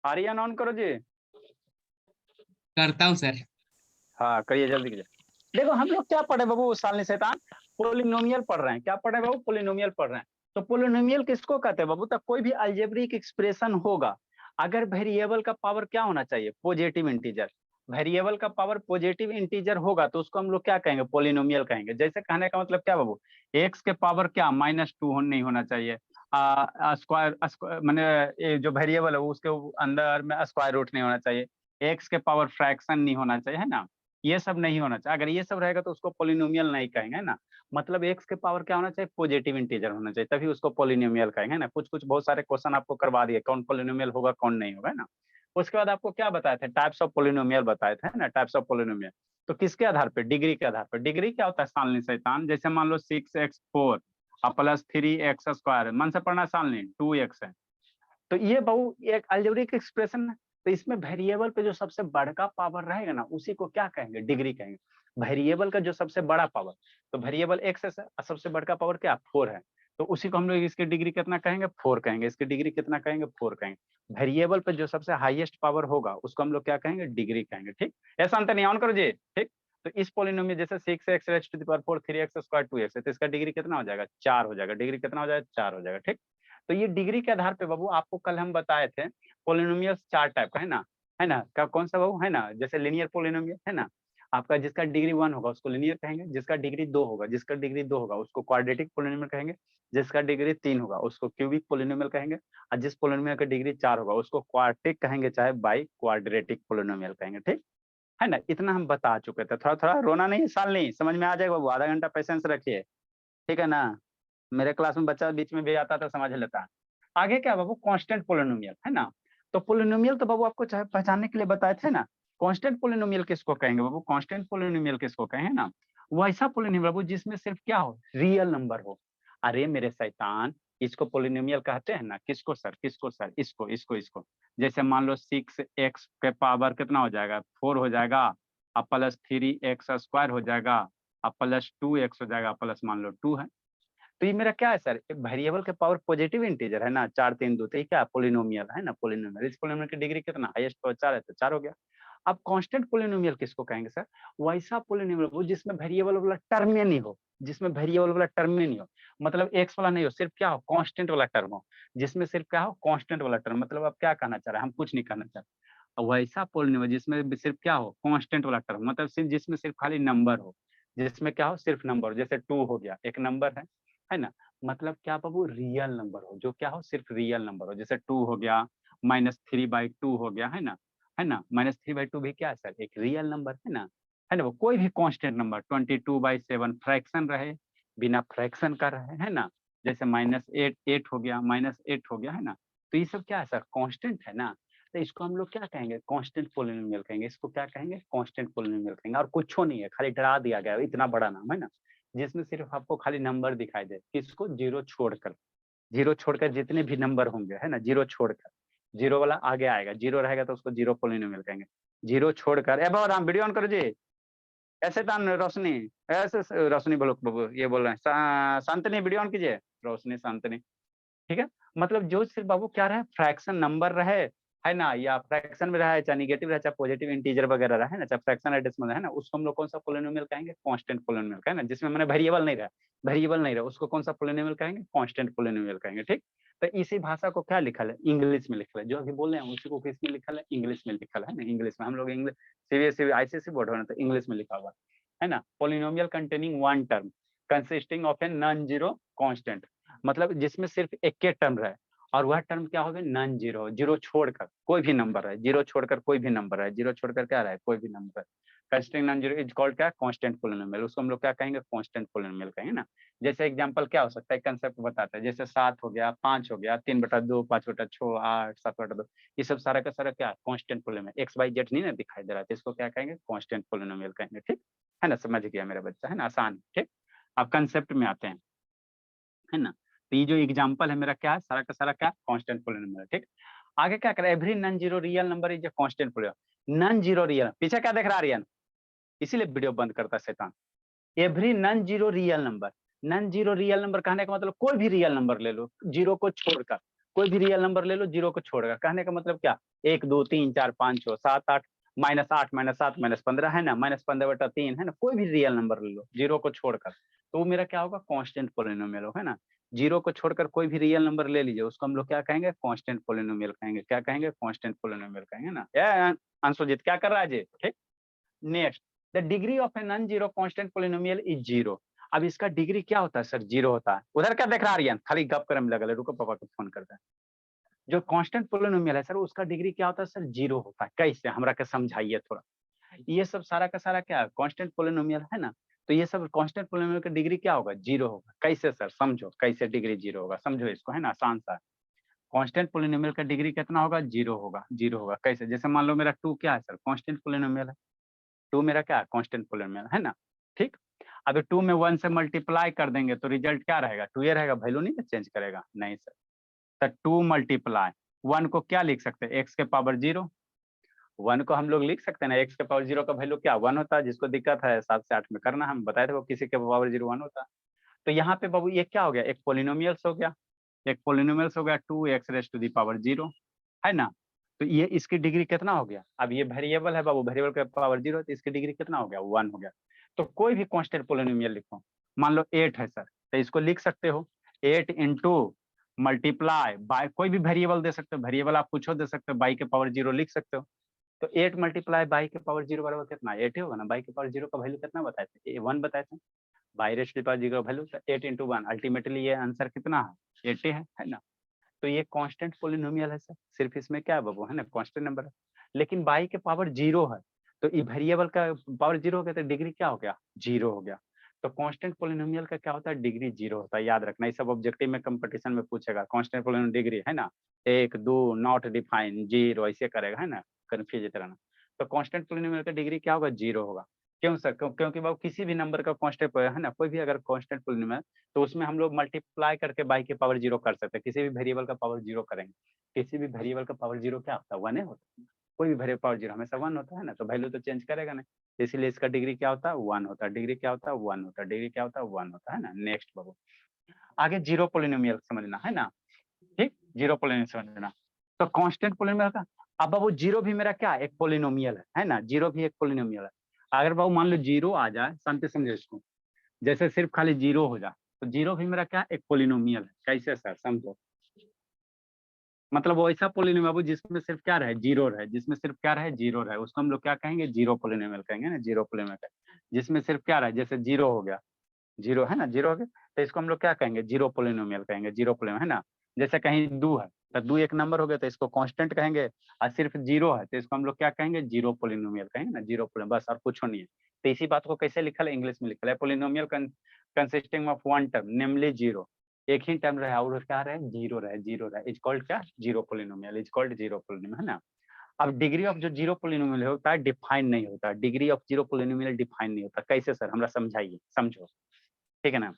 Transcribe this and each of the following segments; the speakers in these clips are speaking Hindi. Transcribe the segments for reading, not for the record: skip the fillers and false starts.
आर्यन ऑन करो जी। करता हूँ सर। हाँ करिए, जल्दी कीजिए। देखो हम लोग क्या पढ़े बाबू, सालनी शैतान, पोलिनोमियल पढ़ रहे हैं। क्या पढ़े बाबू? पोलिनोमियल पढ़ रहे हैं। तो पोलिनोमियल किसको कहते हैं बाबू? तब कोई भी अलजेब्रिक एक्सप्रेशन होगा, अगर वेरिएबल का पावर क्या होना चाहिए? Positive integer. वेरिएबल का पावर पॉजिटिव इंटीजर होगा तो उसको हम लोग क्या कहेंगे? पोलिनोमियल कहेंगे। जैसे कहने का मतलब क्या बाबू, एक्स के पावर क्या -2 नहीं होना चाहिए, स्क्वायर मैंने ये जो वेरिएबल है उसके अंदर में स्क्वायर रूट नहीं होना चाहिए, एक्स के पावर फ्रैक्शन नहीं होना चाहिए, है ना, ये सब नहीं होना चाहिए। अगर ये सब रहेगा तो उसको पोलिनोमियल नहीं कहेंगे, है ना। मतलब एक्स के पावर क्या होना चाहिए? पॉजिटिव इंटीजर होना चाहिए, तभी उसको पोलिनोमियल कहेंगे, है ना। कुछ कुछ बहुत सारे क्वेश्चन आपको करवा दिए, कौन पोलिनोमियल होगा कौन नहीं होगा, है ना। उसके बाद आपको क्या बताए थे? टाइप्स ऑफ पोलिनोमियल बताए थे, है ना, टाइप्स ऑफ पोलिनोमियल। तो किसके आधार पे? डिग्री के आधार पर। डिग्री क्या होता है सालनी शैतान? जैसे मान लो 6x4 प्लस 3x² मन से पढ़ना सालनी, 2x है। तो ये बहु एक अलजेब्रिक एक्सप्रेशन है। तो इसमें वेरिएबल पे जो सबसे बड़का पावर रहेगा ना, उसी को क्या कहेंगे? डिग्री कहेंगे। वेरिएबल का जो सबसे बड़ा पावर, तो वेरिएबल एक्स है सबसे बड़का पावर क्या? 4 है। तो उसी को हम लोग इसकी डिग्री कितना कहेंगे? 4 कहेंगे। इसकी डिग्री कितना कहेंगे? 4 कहेंगे। वेरिएबल पे जो सबसे हाईएस्ट पावर होगा उसको हम लोग क्या कहेंगे? डिग्री कहेंगे। ठीक, ऐसा अंतर नहीं, ऑन करो जी। ठीक, तो इस पोलिनोमियल जैसे 6x⁴ 3x² 2x है, तो इसका डिग्री कितना हो जाएगा? 4 हो जाएगा। डिग्री कितना हो जाएगा? 4 हो जाएगा। ठीक, तो ये डिग्री के आधार पे बाबू आपको कल हम बताए थे पोलिनोमियल 4 टाइप का, है ना। है ना, क्या कौन सा बाबू? है ना, जैसे लीनियर पोलिनोमियल, है ना, आपका जिसका डिग्री 1 होगा उसको लीनियर कहेंगे, जिसका डिग्री 2 होगा, उसको क्वाड्रेटिक पोलिनोमियल कहेंगे, जिसका डिग्री 3 होगा उसको क्यूबिक पोलिनोमियल कहेंगे, और जिस पोलिनोमियल का डिग्री 4 होगा उसको क्वार्टिक कहेंगे, चाहे बाई क्वाड्रेटिक पोलिनोमियल कहेंगे। ठीक है ना, इतना हम बता चुके थे। थोड़ा थोड़ा रोना नहीं, साल नहीं, समझ में आ जाएगा बाबू, आधा घंटा पेशेंस रखिए, ठीक है ना। मेरे क्लास में बच्चा बीच में भी आता था, समझ लेता है। आगे क्या बाबू? कांस्टेंट पोलिनोमियल, है ना। तो पोलिनोमियल तो बाबू आपको चाहे पहचानने के लिए बताए थे ना। कांस्टेंट पोलिनोमियल किसको कहेंगे बाबू? कांस्टेंट पोलिनोमियल किसको कहेंगे ना, वैसा पोलिनोमियल बाबू जिसमें सिर्फ क्या हो? रियल नंबर हो। अरे मेरे शैतान, इसको पोलिनोमियल कहते हैं ना। किसको सर? किसको सर? इसको इसको इसको। जैसे मान लो 6x के पावर कितना हो जाएगा? 4 हो जाएगा, अब प्लस 3x² हो जाएगा, अब प्लस 2x हो जाएगा, प्लस मान लो 2 है। तो ये मेरा क्या है सर? वेरिएबल के पावर पॉजिटिव इंटीजर है ना, 4 3 2, तो ये क्या पोलिनोमियल है ना, पोलिनोमियल। इस पोलिनोमियल की डिग्री कितना? हाईएस्ट पावर 4 है, तो 4 हो गया। अब कांस्टेंट पोलिनोमियल किसको कहेंगे सर? वैसा पोलिनोमियल वो जिसमें वेरिएबल वाला टर्म में नहीं हो, जिसमें वेरिएबल वाला टर्म में नहीं हो, मतलब एक्स वाला नहीं हो, सिर्फ क्या हो? कांस्टेंट वाला टर्म हो, जिसमें सिर्फ क्या हो? कांस्टेंट वाला टर्म। मतलब आप क्या कहना चाह रहे हैं? हम कुछ नहीं कहना चाह रहे। वैसा पोलिनोमियल जिसमें सिर्फ क्या हो? कांस्टेंट वाला टर्म, मतलब सिर्फ जिसमें सिर्फ खाली नंबर हो, जिसमें क्या हो? सिर्फ नंबर हो। जैसे 2 हो गया, एक नंबर है ना। मतलब क्या बाबू? रियल नंबर हो, जो क्या हो? सिर्फ रियल नंबर हो। जैसे 2 हो गया, -3/2 हो गया, है ना। है ना, -3/2 भी क्या है सर? एक रियल नंबर है ना। है ना, वो कोई भी कांस्टेंट नंबर 22/7 फ्रैक्शन रहे, बिना फ्रैक्शन का रहे, है ना। जैसे -8 हो गया, -8 हो गया, है ना। तो ये सब क्या है सर? कांस्टेंट है ना। तो इसको हम लोग क्या कहेंगे? कांस्टेंट पोलिनोमियल कहेंगे। इसको क्या कहेंगे? कांस्टेंट पोलिनोमियल कहेंगे। और कुछ नहीं है, खाली डरा दिया गया है, इतना बड़ा नाम है ना, जिसमें सिर्फ आपको खाली नंबर दिखाई दे। किसको? जीरो छोड़कर। जीरो छोड़कर जितने भी नंबर होंगे, है ना, जीरो छोड़कर, जीरो वाला आगे आएगा, जीरो रहेगा तो उसको जीरो पोलिनोमियल कहेंगे। जीरो छोड़कर, ए बाबू राम वीडियो ऑन करो जी। ऐसे तान रोशनी, ऐसे रोशनी बोलो बाबू, ये बोल रहे हैं शांतनी वीडियो ऑन कीजिए, रोशनी शांतनी। ठीक है, मतलब जो सिर्फ बाबू क्या रहे? फ्रैक्शन नंबर रहे, है ना, या फ्रैक्शन में रहा है, चाहे निगेटिव रहे, चाहे पॉजिटिव इंटीजर वगैरह रहे ना, चाहे फ्रैक्शन या डेसिमल है ना, उसको हम लोग कौन सा पोलिनोमियल कहेंगे? कांस्टेंट पोलिनोमियल कहेंगे ना। जिसमें मैंने वेरिएबल नहीं रहा, वेरिएबल नहीं रहा, उसको कौन सा पोलिनोमियल कहेंगे? कांस्टेंट पोलिनोमियल कहेंगे। ठीक, तो इसी भाषा को क्या लिखल है? इंग्लिश में लिखल है। जो अभी बोल रहे हैं उसी को किस में लिखल है? इंग्लिश में लिखल है ना। इंग्लिश में हम लोग इंग्लिश, सीबीएसई आईसीएसई बोर्ड हो ना, तो इंग्लिश में लिखा हुआ है ना। Polynomial containing one term consisting of a non zero constant, मतलब जिसमें सिर्फ एक के टर्म रहे, और वह टर्म क्या होगा? नॉन जीरो, जीरो छोड़कर कोई भी नंबर है, जीरो छोड़कर कोई भी नंबर है, जीरो छोड़कर क्या रहा है? कोई भी नंबर है। कंस्टिंग नॉन जीरो इज कॉल्ड क्या? Constant polynomial. उसको हम लोग क्या कहेंगे? कांस्टेंट पोलिनोमियल कहेंगे ना। जैसे एग्जांपल क्या हो सकता है? कंसेप्ट बताता है, जैसे 7 हो गया, 5 हो गया, 3/2, 5/6, 8, 7/2, ये सब सारा का सारा क्या? Constant polynomial. X y z नहीं ना दिखाई दे रहा है, तो इसको क्या कहेंगे? कांस्टेंट पोलिनोमियल कहेंगे। ठीक है ना, समझ गया मेरा बच्चा, है ना, आसान। ठीक, अब कंसेप्ट में आते हैं, है ना। तो ये जो एग्जांपल है मेरा क्या है? सारा का सारा क्या? Constant polynomial. ठीक, आगे क्या करें? Every non zero real number is a constant polynomial. Non zero real, पीछे क्या देख रहा है आर्यन? इसीलिए वीडियो बंद करता है शैतान। Every non zero real number, non zero real number कहने का मतलब कोई भी रियल नंबर ले लो, जीरो को छोड़कर, कोई भी रियल नंबर ले लो जीरो को छोड़कर। कहने का मतलब क्या, 1 2 3 4 5 6 7 8 -8 -7 -15 है ना, -15/3 है ना, कोई भी रियल नंबर ले लो जीरो को छोड़कर, तो वो मेरा क्या होगा, कांस्टेंट पोलिनोमियल है ना। जीरो को छोड़कर कोई भी रियल नंबर ले लीजिए, उसको हम लोग क्या कहेंगे, कांस्टेंट पोलिनोमियल कहेंगे। क्या कहेंगे, कांस्टेंट पोलिनोमियल कहेंगे ना। अंशुजीत क्या कर रहा है जी, ठीक। Next, the degree of a non zero constant polynomial is zero. अब इसका डिग्री क्या होता है सर, जीरो होता है। उधर क्या देख रहा है आर्यन, खाली गप करने में लगा, रुको पापा को फोन करता है। जो कांस्टेंट पोलिनोमियल है सर, उसका डिग्री क्या होता है सर, जीरो होता है। कैसे, हमरा के समझाइए थोड़ा। ये सब सारा का सारा क्या कांस्टेंट पोलिनोमियल है ना, तो ये सब कांस्टेंट पोलिनोमियल का डिग्री क्या होगा, जीरो होगा। कैसे सर, समझो कैसे डिग्री जीरो होगा, समझो इसको, है ना, आसान सा। कांस्टेंट पोलिनोमियल का डिग्री कितना होगा, जीरो होगा। जीरो होगा कैसे, जैसे मान लो मेरा 2 क्या है सर, कांस्टेंट पोलिनोमियल है। 2 मेरा क्या है, कांस्टेंट पोलिनोमियल है ना, ठीक। अब 2 में 1 से मल्टीप्लाई कर देंगे तो रिजल्ट क्या रहेगा, 2 ये रहेगा, वैल्यू नहीं चेंज करेगा, नहीं सर। तो 2 मल्टीप्लाई 1 को क्या लिख सकते हैं, एक्स के पावर जीरो। 1 को हम लोग लिख सकते हैं ना, एक्स के पावर जीरो का वैल्यू क्या 1 होता है। जिसको दिक्कत है 7 से 8 में करना, हम बताए थे वो किसी के पावर जीरो 1 होता है। तो यहाँ पे बाबू ये क्या हो गया, एक पोलिनोमियल्स हो गया, एक पोलिनोमियल्स हो गया 2x⁻⁻0 है ना। तो ये इसकी डिग्री कितना हो गया, अब ये वेरिएबल है बाबू, वेरिएबल का पावर जीरो, तो इसकी डिग्री कितना हो गया, 1 हो गया। तो कोई भी कांस्टेंट पोलिनोमियल लिखो, मान लो 8 है सर, तो इसको लिख सकते हो 8 इंटू मल्टीप्लाई बाय, कोई भी वेरिएबल दे सकते हो, वेरिएबल आप कुछ दे सकते हो, बाई के पावर जीरो लिख सकते हो। तो 8 मल्टीप्लाई बाई के पावर जीरो बराबर कितना, 8 ही होगा ना। बाई के पावर जीरो का वैल्यू कितना बताए थे, 1 बताए थे। By raise to the power zero value 8 into 1, ultimately ये आंसर कितना है, 80 है ना। तो ये कांस्टेंट पोलिनोमियल है सर, सिर्फ इसमें क्या है बाबू, है ना, कांस्टेंट नंबर है। लेकिन बाई के पावर जीरो है, तो ये वेरिएबल का पावर जीरो हो गया, तो डिग्री क्या हो गया, जीरो हो गया। तो कांस्टेंट पोलिनोमियल का क्या होता है, डिग्री जीरो होता है, याद रखना। ये सब ऑब्जेक्टिव में कंपटीशन में पूछेगा, कांस्टेंट पोलिनोमियल डिग्री है ना, 1 2 नॉट डिफाइन जीरो, ऐसे करेगा, है ना, कंफ्यूज रहना। तो कांस्टेंट पोलिनोमियल का डिग्री क्या होगा, जीरो होगा। क्यों सर, क्योंकि बाबू किसी भी नंबर का कांस्टेंट है ना, कोई भी अगर कांस्टेंट पोलिनोमियल, तो उसमें हम लोग मल्टीप्लाई करके बाई के पावर जीरो कर सकते हैं। किसी भी वेरिएबल का पावर जीरो करेंगे, किसी भी वेरिएबल का पावर जीरो क्या होता है, 1 होता है। कोई भी वेरिएबल पावर जीरो हमेशा 1 होता है ना, तो वैल्यू तो चेंज करेगा नहीं, तो इसीलिए इसका डिग्री क्या होता है, 1 होता है। डिग्री क्या होता है, 1 होता है। डिग्री क्या होता है, 1 होता है ना। नेक्स्ट बाबू, आगे जीरो पोलिनोमियल समझना है ना, ठीक। जीरो पोलिनोमियल समझना, तो कांस्टेंट पोलिनोमियल का, अब बाबू जीरो भी मेरा क्या एक पोलिनोमियल है ना, जीरो भी एक पोलिनोमियल है। अगर बाबू मान लो जीरो आ जाए, शांति समझो इसको, जैसे सिर्फ खाली जीरो हो जाए, तो जीरो भी मेरा क्या एक पोलिनोमियल है। कैसे सर, समझो, मतलब वो ऐसा पोलिनोमियल बाबू जिसमें सिर्फ क्या रहे, जीरो रहे, जिसमें सिर्फ क्या रहे, जीरो रहे, उसको हम लोग क्या कहेंगे, जीरो पोलिनोमियल कहेंगे ना, जीरो पोलिनोमियल। जिसमें सिर्फ क्या रहे, जैसे जीरो हो गया, जीरो है ना, जीरो हो गया, तो इसको हम लोग क्या कहेंगे, जीरो पोलिनोमियल कहेंगे, जीरो पोलिनोमियल है ना। जैसे कहीं दो है, तो दो एक नंबर हो गया, तो इसको कांस्टेंट कहेंगे। और सिर्फ जीरो है, तो इसको हम लोग क्या कहेंगे, जीरो पोलिनोमियल कहेंगे ना, जीरो पोलिनोमियल, बस और कुछ नहीं है। तो इसी बात को कैसे लिखा है, इंग्लिश में लिखा है, polynomial consisting of one term namely zero. एक ही टर्म रहे और क्या रहे, जीरो रहे, जीरो रहे, इज कॉल्ड क्या, zero polynomial, is called zero polynomial, है ना। अब डिग्री ऑफ जो जीरो पोलिनोमियल होता है डिफाइन नहीं होता, degree of zero polynomial define नहीं होता। कैसे सर, हमरा समझाइए, समझो, ठीक है ना।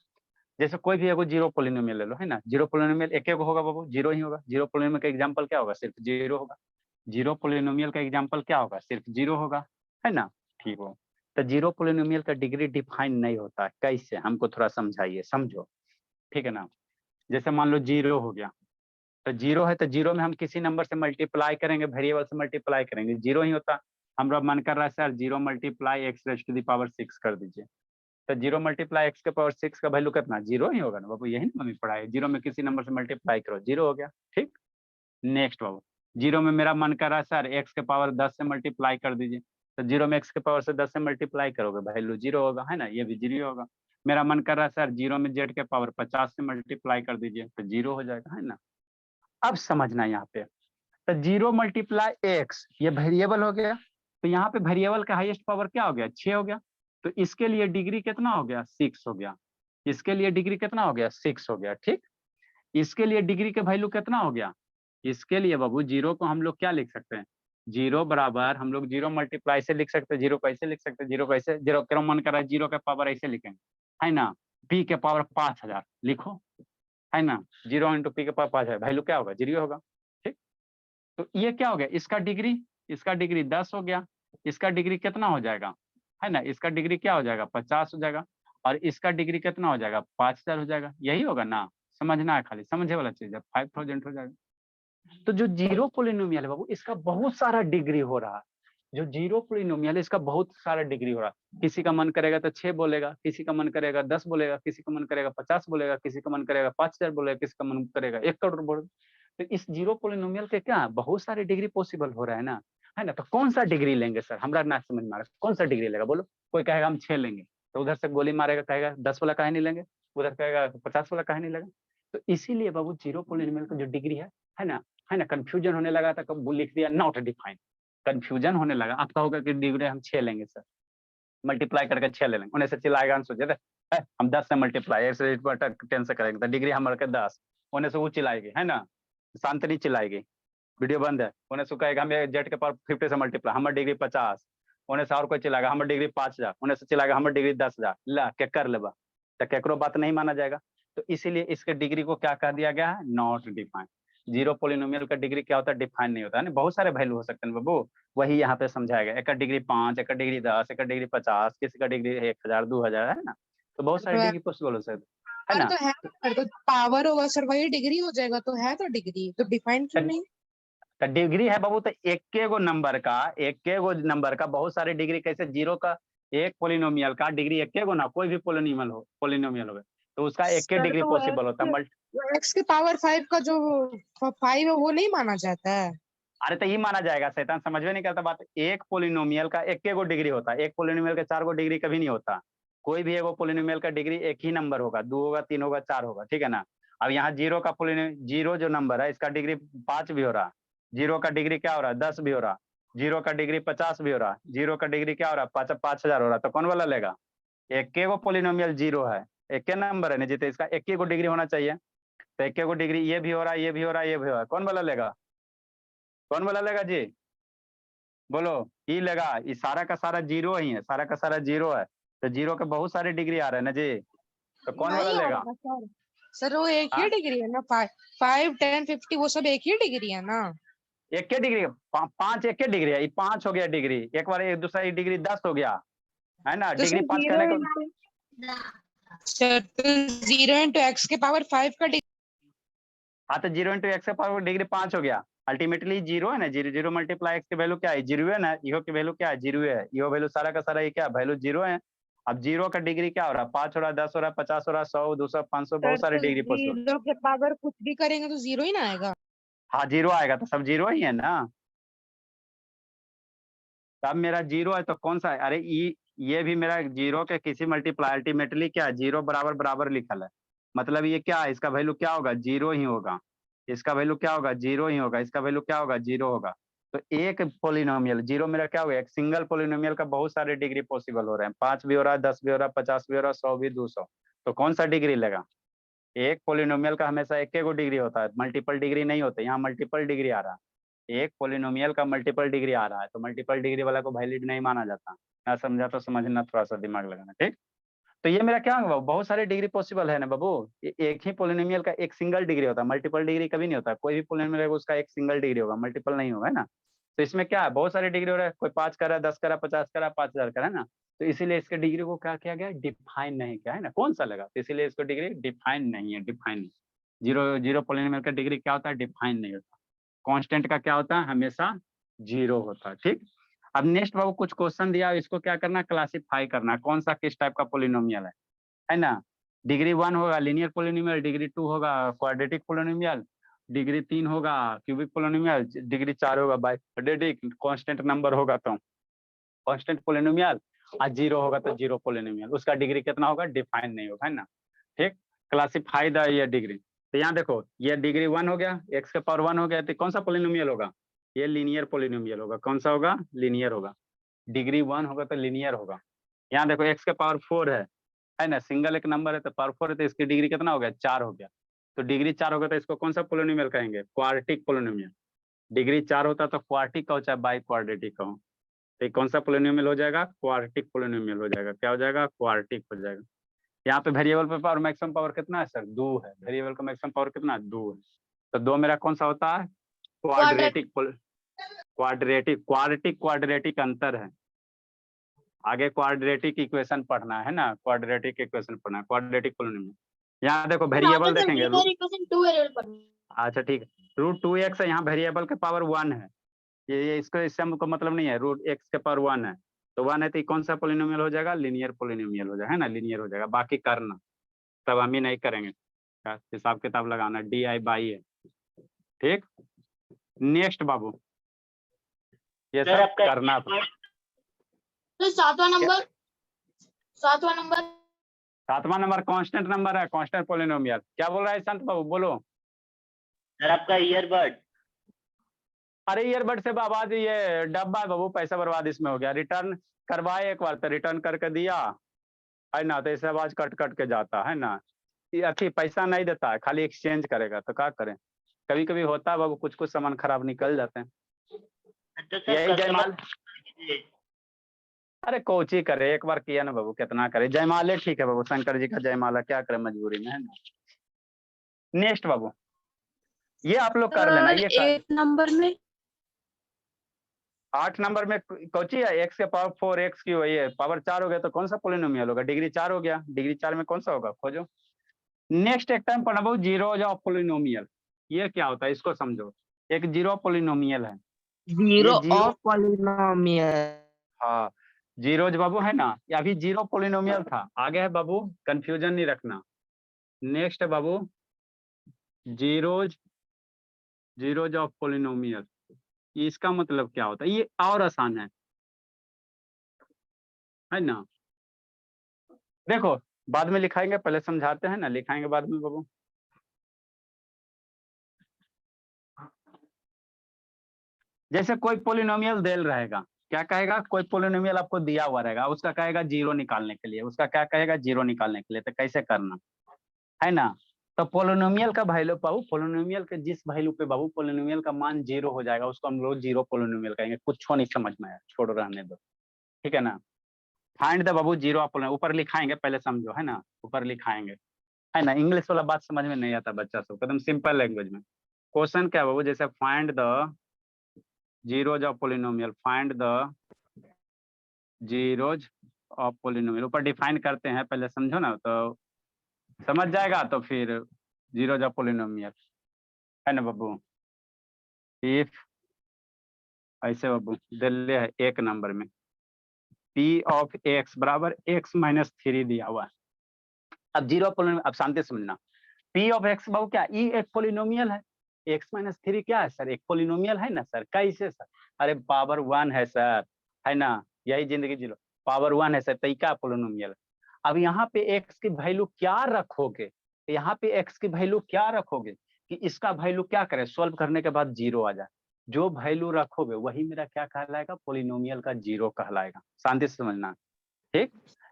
जैसे कोई भी एगो जीरो पोलिनोमियल ले लो, है ना, जीरो पोलिनोमियल एक एगो होगा बाबू, जीरो ही होगा। जीरो पोलिनोमियल का एग्जांपल क्या होगा, सिर्फ जीरो होगा। जीरो पोलिनोमियल का एग्जांपल क्या होगा, सिर्फ जीरो होगा, है ना, ठीक हो। तो जीरो पोलिनोमियल का डिग्री डिफाइन नहीं होता, कैसे, हमको थोड़ा समझाइए, समझो, ठीक है ना। जैसे मान लो जीरो हो गया, तो जीरो है, तो जीरो में हम किसी नंबर से मल्टीप्लाई करेंगे, वेरिएबल से मल्टीप्लाई करेंगे, जीरो ही होता। हमारा मन कर रहा है सर जीरो मल्टीप्लाई x⁻⁶ कर दीजिए, तो जीरो मल्टीप्लाई एक्स के पावर 6 का वैल्यू कितना, जीरो ही होगा ना बाबू, यही ना मम्मी पढ़ाई, जीरो में किसी नंबर से मल्टीप्लाई करो, जीरो हो गया, ठीक। नेक्स्ट बाबू, जीरो में मेरा मन कर रहा है सर एक्स के पावर 10 से मल्टीप्लाई कर दीजिए, तो जीरो में एक्स के पावर से 10 से मल्टीप्लाई करोगे, वैल्यू जीरो होगा, है ना, ये भी जीरो होगा। मेरा मन कर रहा है सर जीरो में जेड के पावर 50 से मल्टीप्लाई कर दीजिए, तो जीरो हो जाएगा, है ना। अब समझना यहाँ पे, तो जीरो मल्टीप्लाई एक्स ये वेरिएबल हो गया, तो यहाँ पे वेरिएबल का हाईएस्ट पावर क्या हो गया, 6 हो गया। तो इसके लिए डिग्री कितना हो गया, 6 हो गया। इसके लिए डिग्री कितना हो गया, 6 हो गया, ठीक। इसके लिए डिग्री का वैल्यू कितना हो गया, इसके लिए बाबू जीरो को हम लोग क्या लिख सकते हैं, जीरो बराबर हम लोग जीरो मल्टीप्लाई से लिख सकते हैं, जीरो कैसे लिख सकते हैं, जीरो कैसे, जीरो क्यों मन कर रहा है, जीरो का पावर ऐसे लिखेंगे, है ना, पी के पावर 5000 लिखो, है ना, जीरो इंटू पी के पावर 5000, वैल्यू क्या होगा, जीरो होगा, ठीक। तो ये क्या हो गया, इसका डिग्री 10 हो गया, इसका डिग्री कितना हो जाएगा, है ना, इसका डिग्री क्या हो जाएगा, 50 हो जाएगा, और इसका डिग्री कितना हो जाएगा, 5000 हो जाएगा, यही होगा ना। समझना है, खाली समझे वाला चीज है, 5000 हो जाएगा। तो जो जीरो पोलिनोमियल है बाबू, इसका बहुत सारा डिग्री हो रहा है। जो जीरो पोलिनोमियल है इसका बहुत सारा डिग्री हो रहा है। किसी का मन करेगा तो 6 बोलेगा, किसी का मन करेगा 10 बोलेगा, किसी का मन करेगा 50 बोलेगा, किसी का मन करेगा 5000 बोलेगा, किसी का मन करेगा 1 करोड़ बोलेगा। तो इस जीरो पोलिनोमियल के क्या बहुत सारे डिग्री पॉसिबल हो रहा है ना। तो कौन सा डिग्री लेंगे सर, हमरा ना समझ में आ रहा, कौन सा डिग्री लेगा बोलो। कोई कहेगा हम 6 लेंगे, तो उधर से गोली मारेगा, कहेगा 10 वाला काहे नहीं लेंगे, उधर कहेगा 50 वाला काहे नहीं लेगा। तो इसीलिए बाबू जीरो पोलिनोमियल का जो डिग्री है ना, कंफ्यूजन होने लगा था, कब लिख दिया नॉट डिफाइंड, कंफ्यूजन होने लगा। आप कहोगे कि डिग्री हम 6 लेंगे सर, मल्टीप्लाई करके 6 ले लेंगे, उन्हें से चिल्लाएगा, हम सोचे थे हम 10 से मल्टीप्लाई ऐसे 10 से करेंगे तो डिग्री हम के 10, उन्हें से वो चिल्लाएगी, है ना, शांत नहीं चिल्लाएगी, वीडियो बंद है। उन्हें से कहेगा हम जेड के पावर 50 से मल्टीप्लाई, हमारी डिग्री 50, उन्हें से और कोई चिल्लाएगा हमारी डिग्री 5000, उन्हें से चिल्लाएगा हमारी डिग्री 10,000, ला के कर लेबा, तो केकरो बात नहीं माना जाएगा। तो इसीलिए इसके डिग्री को क्या कह दिया गया है, नॉट डिफाइंड। जीरो पोलिनोमियल का डिग्री क्या होता है, डिफाइन नहीं होता है ना, बहुत सारे वैल्यू हो सकते हैं बाबू, वही यहाँ पे समझाया गया। एक का डिग्री 5, एक का डिग्री 10, एक का डिग्री 50, किसी का डिग्री 1000 2000, है ना। तो बहुत सारे तो डिग्री पॉसिबल हो सकते है ना। तो है सर, तो पावर होगा सर वही डिग्री हो जाएगा, तो है तो डिग्री तो डिफाइन क्यों नहीं। तो डिग्री है बाबू, तो एक के गो नंबर का बहुत सारे डिग्री, कैसे जीरो का एक पोलिनोमियल का डिग्री एक के गो ना, कोई भी पोलिनोमियल हो तो उसका एक के सर डिग्री तो पॉसिबल होता है। एक्स के पावर 5 का जो 5 है वो नहीं माना जाता है। अरे तो ये माना जाएगा, शैतान समझ में नहीं करता बात। एक पोलिनोमियल का एक के गो डिग्री होता है, एक पोलिनोमियल का 4 गो डिग्री कभी नहीं होता। कोई भी एगो पोलिनोमियल का डिग्री एक ही नंबर होगा, 2 होगा, 3 होगा, 4 होगा, ठीक है ना। अब यहाँ जीरो का जीरो जो नंबर है इसका डिग्री 5 भी हो रहा, जीरो का डिग्री क्या हो रहा है 10 भी हो रहा, जीरो का डिग्री 50 भी हो रहा, जीरो का डिग्री क्या हो रहा है 5000 हो रहा। तो कौन वाला लेगा, एक के गो पोलिनोमियल जीरो है, एक के नंबर है ना जीते, इसका एक के गो डिग्री होना चाहिए। तो एक के गो डिग्री ये भी हो रहा है, ये भी हो रहा है, ये भी हो रहा है, कौन वाला लेगा, कौन वाला लेगा जी बोलो। ई लेगा, ये सारा का सारा जीरो ही है, सारा का सारा जीरो है, तो जीरो के बहुत सारे डिग्री आ रहे हैं ना जी, तो कौन वाला नहीं लेगा। आएगा सर। सर वो एक ही हाँ डिग्री है ना, 5 10 50 वो सब एक ही डिग्री है ना। एक के डिग्री, 5 एक के डिग्री है, ये 5 हो गया डिग्री, एक बार एक दूसरा डिग्री 10 हो गया, है ना, तो डिग्री सर 5 जीरो कहने को। सर तो 0 इंटू एक्स के पावर 5 का डिग्री। हाँ तो 0 इंटू एक्स का पावर डिग्री 5 हो गया, अल्टीमेटली जीरो है ना, जीरो जीरो मल्टीप्लाई एक्स की वैल्यू क्या है, जीरो है ना, इहो की वैल्यू क्या है, जीरो है, इहो वैल्यू सारा का सारा ये क्या वैल्यू जीरो है। अब जीरो का डिग्री क्या हो रहा है, 5 हो रहा है, 10 हो रहा है, 50 हो रहा है, 100 200 500, सर बहुत सारे तो डिग्री पॉसिबल। जीरो के पावर कुछ भी करेंगे तो जीरो ही ना आएगा। हाँ जीरो आएगा, तो सब जीरो ही है ना। तब मेरा जीरो है तो कौन सा है, अरे ये भी मेरा जीरो के किसी मल्टीप्लाई, अल्टीमेटली क्या जीरो बराबर बराबर लिखल है, मतलब ये क्या है, इसका वैल्यू क्या होगा, जीरो ही होगा, इसका वैल्यू क्या होगा, जीरो ही होगा, इसका वैल्यू क्या होगा, जीरो होगा। तो एक पोलिनोमियल जीरो मेरा क्या होगा, एक सिंगल पोलिनोमियल का बहुत सारे डिग्री पॉसिबल हो रहे हैं, 5 भी हो रहा है, 10 भी हो रहा है, 50 भी हो रहा है, 100 भी, 200। तो कौन सा डिग्री लेगा, एक पोलिनोमियल का हमेशा एक गो डिग्री होता है, मल्टीपल डिग्री नहीं होते, यहाँ मल्टीपल डिग्री आ रहा है, एक पोलिनोमियल का मल्टीपल डिग्री आ रहा है, तो मल्टीपल डिग्री वाला को वैलिड नहीं माना जाता। ना समझा तो समझना, थोड़ा सा दिमाग लगाना, ठीक। तो ये मेरा क्या होगा, बहुत सारे डिग्री पॉसिबल है ना बाबू। एक ही पोलिनोमियल का एक सिंगल डिग्री होता है, मल्टीपल डिग्री कभी नहीं होता, कोई भी पोलिनोमियल है उसका एक सिंगल डिग्री होगा, मल्टीपल नहीं होगा, है ना। तो इसमें क्या है, बहुत सारे डिग्री हो रहा है, कोई 5 कर रहा है, 10 कर रहा है, 50 कर रहा है, 5000 कर, है ना। तो इसीलिए इसके डिग्री को क्या किया गया, डिफाइन नहीं किया, है ना, कौन सा लगा, तो इसीलिए इसको डिग्री डिफाइन नहीं है, डिफाइन नहीं। जीरो जीरो पोलिनोमियल का डिग्री क्या होता है, डिफाइन नहीं होता। कांस्टेंट का क्या होता है, हमेशा जीरो होता है, ठीक। अब नेक्स्ट बाबू कुछ क्वेश्चन दिया, इसको क्या करना, क्लासिफाई करना, कौन सा किस टाइप का पोलिनोमियल है ना। डिग्री 1 होगा लीनियर पोलिनोमियल, डिग्री 2 होगा क्वाड्रेटिक पोलिनोमियल, डिग्री 3 होगा क्यूबिक पोलिनोमियल, डिग्री 4 होगा बाई क्वाड्रेटिक, कांस्टेंट नंबर होगा तो कांस्टेंट पोलिनोमियल, और जीरो होगा तो जीरो पोलिनोमियल, उसका डिग्री कितना होगा, डिफाइन नहीं होगा, है ना। ठीक, क्लासिफाई द ये डिग्री। तो यहाँ देखो ये डिग्री 1 हो गया, एक्स के पावर 1 हो गया, तो कौन सा पोलिनोमियल होगा, ये लीनियर पोलिनोमियल होगा, कौन सा होगा, लीनियर होगा। डिग्री 1 होगा तो लीनियर होगा। यहाँ देखो एक्स के पावर 4 है ना, सिंगल एक नंबर है तो पावर 4 है, तो इसकी डिग्री कितना हो गया, 4 हो गया। तो डिग्री 4 होगा तो इसको कौन सा पोलिनोमियल कहेंगे, क्वाड्रेटिक पोलिनोमियल। डिग्री 4 होता तो क्वाड्रेटिक का हो चाहे बाई क्वाड्रेटिक का हो, तो कौन सा पोलिनोमियल हो जाएगा, क्वाड्रेटिक पोलिनोमियल हो जाएगा, क्या हो जाएगा, क्वाड्रेटिक हो जाएगा। यहाँ पे वेरिएबल पे पावर मैक्सिमम पावर कितना है सर, 2 है, वेरिएबल का मैक्सिमम पावर कितना है, 2 है। तो 2 मेरा कौन सा होता है, क्वाड्रेटिक क्वाड्रेटिक क्वाड्रेटिक क्वाड्रेटिक अंतर है। आगे क्वाड्रेटिक इक्वेशन पढ़ना है ना, क्वाड्रेटिक इक्वेशन पढ़ना है, क्वाड्रेटिक पोलिनोमियल। यहाँ देखो वेरिएबल देखेंगे, अच्छा ठीक है, √2x है, यहाँ वेरिएबल के पावर 1 है, ये इसको, इससे हमको मतलब नहीं है, √x के पावर 1 है, तो 1 है तो ये कौन सा पोलिनोमियल हो जाएगा, लीनियर पोलिनोमियल हो जाएगा, है ना, लीनियर हो जाएगा। बाकी करना तब हम ही नहीं करेंगे, हिसाब किताब लगाना, DI/है। ठीक, नेक्स्ट बाबू, ये सर सब आपका करना था। तो सातवां नंबर सातवां नंबर कांस्टेंट नंबर है, कांस्टेंट पोलिनोमियल। क्या बोल रहा है संत बाबू, बोलो। सर आपका ईयरबड। अरे ईयरबड से आवाज, ये डब्बा है बाबू, पैसा बर्बाद इसमें हो गया। रिटर्न करवाए एक बार तो रिटर्न करके दिया है ना, तो इससे आवाज कट कट के जाता है ना, ये अच्छी पैसा नहीं देता है, खाली एक्सचेंज करेगा, तो क्या करें, कभी कभी होता है बाबू, कुछ कुछ सामान खराब निकल जाते हैं। तो सर यही कस्टमर जयमाल, अरे कोची करे, एक बार किया ना बाबू, कितना करे, जयमाले ठीक है बाबू, शंकर जी का जयमाला, क्या करे मजबूरी में, है ना। नेक्स्ट बाबू, ये आप लोग कर लेना, ये कर। 8 नंबर में 8 नंबर में कोची है, x के पावर 4x की वही है, पावर 4 हो गया तो कौन सा पोलिनोमियल होगा, डिग्री 4 हो गया, डिग्री 4 में कौन सा होगा, खोजो। नेक्स्ट एक टाइम पढ़ा बाबू, जीरोज ऑफ पोलिनोमियल। ये क्या होता है, इसको समझो। एक जीरो पोलिनोमियल है, जीरो ये जीरो, ऑफ पॉलिनोमियल। हाँ जीरोज बाबू है ना, ये अभी जीरो पोलिनोमियल था, आगे है बाबू, कंफ्यूजन नहीं रखना। नेक्स्ट है बाबू, जीरोज, जीरोज ऑफ पोलिनोमियल, इसका मतलब क्या होता है, ये और आसान है ना। देखो बाद में लिखाएंगे, पहले समझाते हैं ना, लिखाएंगे बाद में बाबू। जैसे कोई पोलिनोमियल देल रहेगा, क्या कहेगा, कोई पोलिनोमियल आपको दिया हुआ रहेगा, उसका कहेगा जीरो निकालने के लिए, उसका क्या कहेगा, जीरो निकालने के लिए, तो कैसे करना है ना। तो पोलिनोमियल का वैल्यू बाबू, पोलिनोमियल के जिस वैल्यू पे बाबू पोलिनोमियल का मान जीरो हो जाएगा, उसको हम लोग जीरो पोलिनोमियल कहेंगे। कुछ नहीं समझ में आया, छोड़ो रहने दो, ठीक है ना। Find the Babu zero of polynomial, ऊपर लिखाएंगे, पहले समझो, है ना, ऊपर लिखाएंगे, है ना। इंग्लिश वाला बात समझ में नहीं आता बच्चा सब, एकदम सिंपल लैंग्वेज में। क्वेश्चन क्या है बाबू, जैसे find the zeros of polynomial, find the zeros of polynomial, ऊपर डिफाइन करते हैं, पहले समझो ना तो समझ जाएगा, तो फिर जीरोज ऑफ पोलिनोमियल, है ना बाबू। इफ ऐसे बाबू दिल्ली है एक नंबर में, पी ऑफ एक्स बराबर x माइनस 3 दिया हुआ है। अब जीरो पोलिनोमियल, अब शांति से समझना, पी ऑफ एक्स बाबू क्या, ई एक पोलिनोमियल है, x माइनस 3 क्या है सर, एक पोलिनोमियल है ना सर, कैसे सर, अरे पावर 1 है सर, है ना, यही जिंदगी जी लो, पावर 1 है सर, तो क्या पोलिनोमियल। अब यहाँ पे x की वैल्यू क्या रखोगे, यहाँ पे x की वैल्यू क्या रखोगे कि इसका वैल्यू क्या करे, सोल्व करने के बाद जीरो आ जाए, जो वैल्यू रखोगे वही मेरा क्या कहलाएगा, पोलिनोमियल का जीरो कहलाएगा। शांति से समझना, ठीक।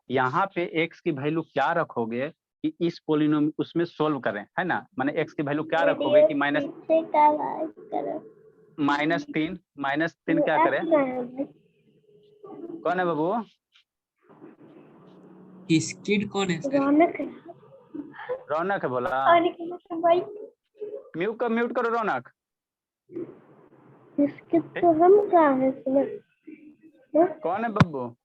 यहाँ पे x की वैल्यू क्या रखोगे कि इस पोलिनोमियल उसमें सोल्व करें, है ना, माने x की वैल्यू क्या रखोगे कि माइनस तीन क्या करें, कौन है बाबू, किसकिड कौन है सर? रौनक है बोला, म्यूट करो रौनक। तो हम कहाँ है कौन है बब्बू,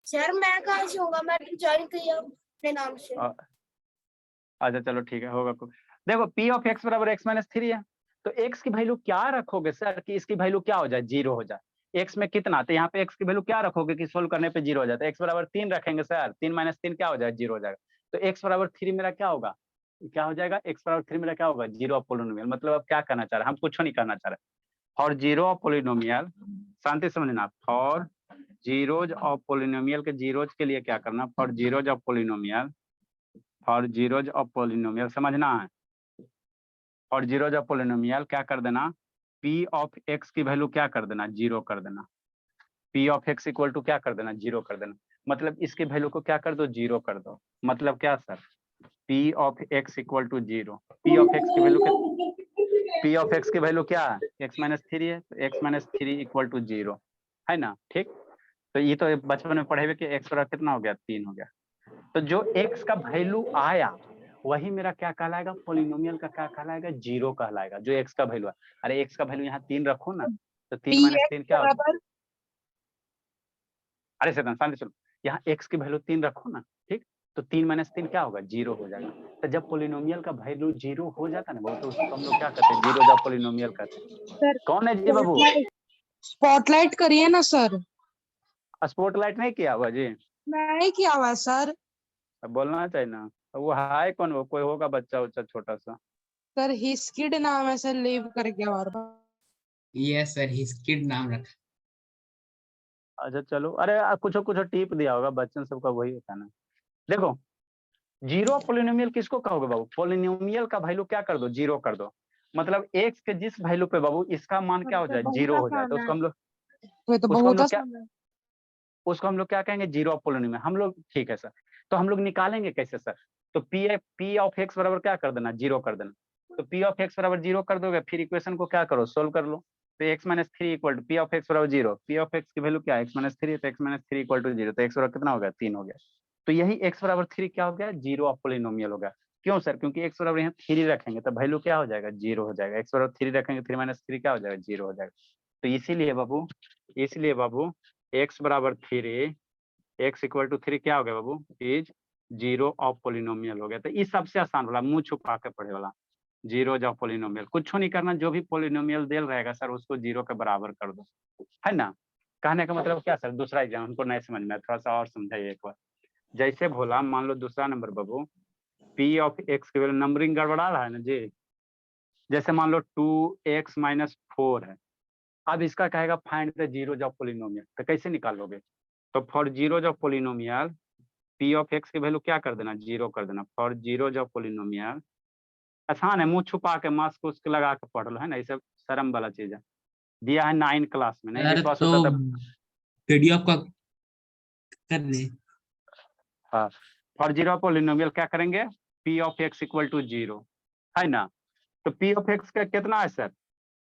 सर मैं कहाँ से होगा, मैं तो ज्वाइन किया अपने नाम से। अच्छा चलो ठीक है, होगा कुछ। देखो पी ऑफ एक्स बराबर x माइनस 3 है, तो x की वैल्यू क्या रखोगे सर कि इसकी वैल्यू क्या हो जाए, जीरो हो जाए। x में कितना, तो यहाँ पे x की वैल्यू क्या रखोगे कि सोल्व करने पे जीरो हो जाता है, x बराबर 3 रखेंगे सर, 3 माइनस 3 क्या हो जाए, जीरो हो जाएगा। तो x बराबर 3 मेरा क्या होगा, क्या हो जाएगा, x बराबर 3 मेरा क्या होगा, जीरो ऑफ पोलिनोमियल। मतलब अब क्या करना चाह रहे हैं, हम कुछ नहीं करना चाह रहे, फॉर जीरो ऑफ पोलिनोमियल, शांति समझना, फॉर जीरोज ऑफ पोलिनोमियल के जीरोज के लिए क्या करना, for zeros of polynomial, for zeros of polynomial समझना है, और जीरोज ऑफ पोलिनोमियल क्या कर देना, p ऑफ x की वैल्यू क्या कर देना, जीरो कर देना, p of x equal to क्या कर देना, जीरो कर देना। मतलब इसकी वैल्यू को क्या कर दो, जीरो कर दो। मतलब क्या sir, p of x equal to zero, p of x की वैल्यू, p ऑफ x की वैल्यू क्या है, x माइनस 3 है, तो x minus 3 equal to zero, है ना, ठीक। तो ये तो बचपन में पढ़े हुए कि x बराबर कितना हो गया, 3 हो गया। तो जो x का वैल्यू आया वही मेरा क्या कहलाएगा, पोलिनोमियल का क्या कहलाएगा, जीरो कहलाएगा, जो x का वैल्यू है। अरे x का वैल्यू यहाँ 3 रखो ना, तो 3 माइनस 3 क्या होगा, अरे शांति सुनो, यहाँ x की वैल्यू 3 रखो ना, ठीक। तो 3 - 3 क्या होगा, 0 हो जाएगा। तो जब पोलिनोमियल का वैल्यू 0 हो जाता है ना वो, तो उसको हम लोग क्या कहते हैं, जीरो जब पोलिनोमियल कहते हैं। सर कौन है जी बाबू? स्पॉटलाइट करिए ना सर। स्पॉटलाइट नहीं किया हुआ जी? नहीं किया हुआ है सर। अब बोलना चाहिए ना। वो हाय कौन, वो कोई होगा बच्चा उच्चा छोटा सा। सर हिस्किड नाम है सर, लीव करके और यस सर, हिज किड नाम रखा। अच्छा चलो, अरे कुछ कुछ टिप दिया होगा, बच्चन सबका वही होता है ना। देखो, जीरो पोलिनोमियल किसको कहोगे बाबू? पोलिनोमियल का वैल्यू क्या कर दो, 0 कर दो। मतलब x के जिस वैल्यू पे बाबू इसका मान क्या हो जाए, 0 हो जाए, तो उसको हम लोग ये तो उसको हम बहुत लोग क्या आसान है। उसको हम लोग क्या कहेंगे, जीरो ऑफ पोलिनोमियल हम लोग। ठीक है सर, तो हम लोग निकालेंगे कैसे सर? तो पी ऑफ एक्स बराबर क्या कर देना, 0 कर देना। तो पी ऑफ एक्स बराबर 0 कर दोगे, फिर इक्वेशन को क्या करो, सोल्व कर लो। तो x-3 equal to p of x बराबर 0। पी ऑफ एक्स की वैल्यू क्या है, x-3, तो x-3 इक्वल टू 0। तो एक्स बराबर कितना हो गया, 3 हो गया। तो यही x बराबर 3 क्या हो गया, जीरो ऑफ पोलिनोमियल हो गया। क्यों सर? क्योंकि एक्स बराबर यहाँ 3 रखेंगे तो वैल्यू क्या हो जाएगा, 0 हो जाएगा। एक्स बराबर 3 रखेंगे, 3 - 3 क्या हो जाएगा, 0 हो जाएगा। तो इसीलिए बाबू एक्स बराबर 3, x इक्वल टू 3 क्या हो गया बाबू, इज जीरो ऑफ पोलिनोमियल हो गया। तो इस सबसे आसान वाला, मुंह छुपा के पढ़े वाला, जीरो ऑफ पोलिनोमियल। कुछ नहीं करना, जो भी पोलिनोमियल देल रहेगा सर उसको 0 के बराबर कर दो, है ना। कहने का मतलब क्या सर, दूसरा एग्जाम हमको नहीं समझ में, थोड़ा सा और समझाइए एक बार। जैसे बोला, मान लो दूसरा number Babu, P of x के वैल्यू, नंबरिंग गड़बड़ा रहा है ना जी। जैसे मान लो 2x - 4 है। अब इसका कहेगा find the zero of polynomial, तो कैसे निकालोगे? तो for zero of polynomial P of x की वैल्यू क्या कर देना, 0 कर देना। फॉर जीरो ऑफ पोलिनोमियल, आसान है, मुंह छुपा के मास्क उस्क लगा के पढ़ लो, है ना। ये सब शर्म वाला चीज है, दिया है 9 क्लास में, नहीं सर विश्वास तो होता तो। पीडीएफ का कर दे। हाँ, फॉर जीरो पोलिनोमियल क्या करेंगे, p of x equal to 0, है ना। तो पी ऑफ एक्स का कितना है sir,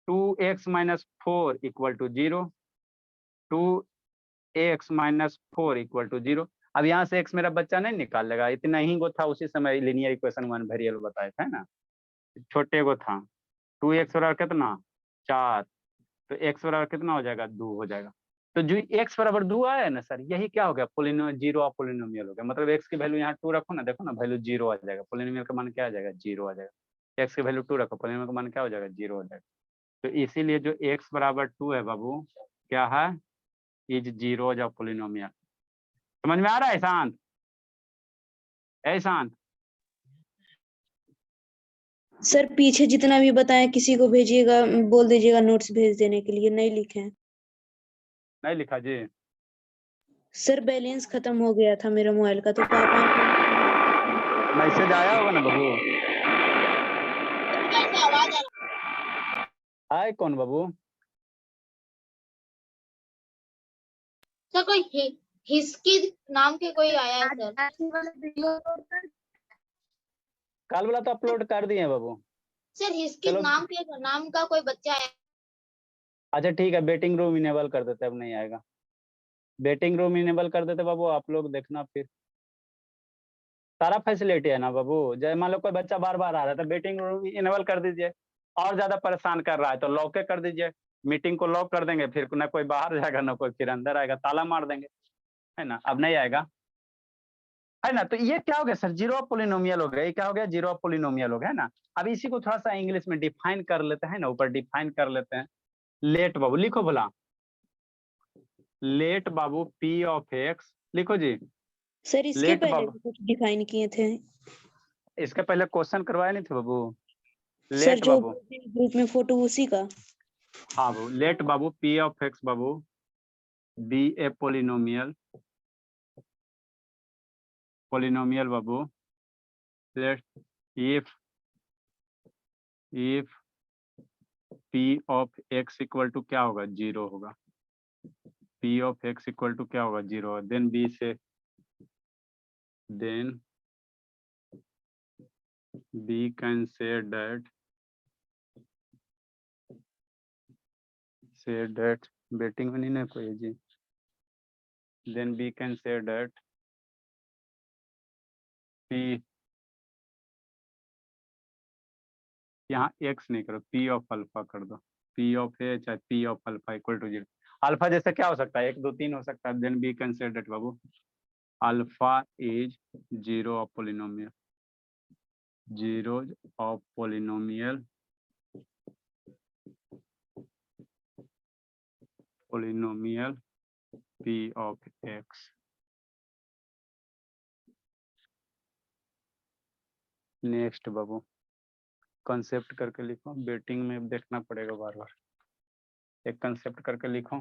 2x - 4 equal to 0। 2x - 4 equal to 0। अब यहाँ से x मेरा बच्चा नहीं निकाल लेगा, इतना ही गो था उसी समय लीनियर इक्वेशन 1 वेरिएबल बताया था ना, छोटे को था। 2x बराबर कितना, 4। तो x बराबर कितना हो जाएगा, 2 हो जाएगा। तो जो x बराबर 2 आया है ना सर, यही क्या हो गया, जीरो ऑफ पोलिनोमियल हो गया। मतलब x की वैल्यू यहाँ 2 रखो ना, देखो ना वैल्यू 0 आ जाएगा, पोलिनोमियल का मान क्या आ जाएगा, 0 आ जाएगा। x की वैल्यू 2 रखो, पोलिनोमियल का मान क्या हो जाएगा, 0 हो जाएगा। तो इसीलिए जो x बराबर 2 है बाबू, क्या है, इज जीरो ऑफ पोलिनोमियल। समझ में आ रहा है शांत? शांत? सर पीछे जितना भी बताएं किसी को भेजिएगा, बोल दीजिएगा नोट्स भेज देने के लिए, नहीं लिखे हैं। नहीं लिखा जी? सर बैलेंस खत्म हो गया था मेरा मोबाइल का, तो पापा मैसेज आया होगा ना बाबू। आए कौन बाबू? सर कोई हिस्की नाम के कोई आया है सर। कल वाला तो अपलोड कर दिए हैं बाबू। सर हिस्की चलो नाम का कोई बच्चा है। अच्छा ठीक है, वेटिंग रूम इनेबल कर देते, अब नहीं आएगा। वेटिंग रूम इनेबल कर देते बाबू, आप लोग देखना फिर। सारा फैसिलिटी है ना बाबू। जैसे मान लो कोई बच्चा बार बार आ रहा है तो वेटिंग रूम इनेबल कर दीजिए। और ज्यादा परेशान कर रहा है तो लॉक कर दीजिए। मीटिंग को लॉक कर देंगे, फिर ना कोई बाहर जाएगा ना कोई फिर अंदर आएगा, ताला मार देंगे, है ना। अब नहीं आएगा, है ना। तो ये क्या हो गया सर, जीरो ऑफ पोलिनोमियल हो गया। ये क्या हो गया, जीरो ऑफ पोलिनोमियल हो गया, है ना। अब इसी को थोड़ा सा इंग्लिश में डिफाइन कर लेते हैं ना, ऊपर डिफाइन कर लेते हैं। लेट बाबू लिखो भला, लेट बाबू पी ऑफ एक्स लिखो जी। सर इसके लेट पहले बाबू, भी कुछ डिफाइन किए थे। इसके पहले क्वेश्चन करवाए नहीं थे बाबू। सर लेट जो बाबू, ग्रुप में फोटो उसी का। हाँ बाबू, लेट बाबू पी ऑफ एक्स बाबू बी ए पोलिनोमियल, पोलिनोमियल बाबू। Let if P of x equal to क्या होगा, 0 होगा। P of x equal to क्या होगा, 0। Then we say, then we can say that बेटिंग में नहीं ना कोई जी। Then we can say that P, यहाँ एक्स नहीं करो, पी ऑफ अल्फा कर दो। पी ऑफ ए चाहे p of alpha equal to 0। Alpha जैसे क्या हो सकता है, 1 2 3 हो सकता है। देन बी कंसिडर्ड बाबू alpha is zero of polynomial, zeros of polynomial p of x। Next बाबू कंसेप्ट करके लिखो, बेटिंग में देखना पड़ेगा बार बार, एक कंसेप्ट करके लिखो।